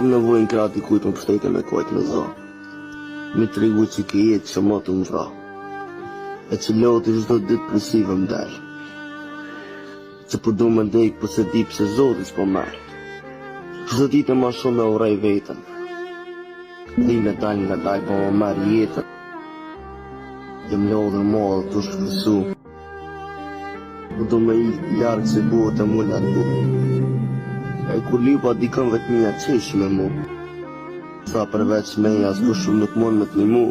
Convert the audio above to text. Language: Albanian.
Kam nevojnë krati kujt më pështete me kojt me zra. Mi të regu që ke jetë që më të më zra. E që loti çdo ditë për si vë mdel. Që për du më ndejk për se di pëse Zotis po merë. Çdo ditë ma shumë me uraj vetën. Di me dal nga dal po më merë jetën. Jem lodhër modhë të shkësu. Për du me i larkë se buhet e mu largu. E kur lipa dikën vetë mija qesh me mu. Sa përveç meja s'ku shumë nuk mund me t'ni mu.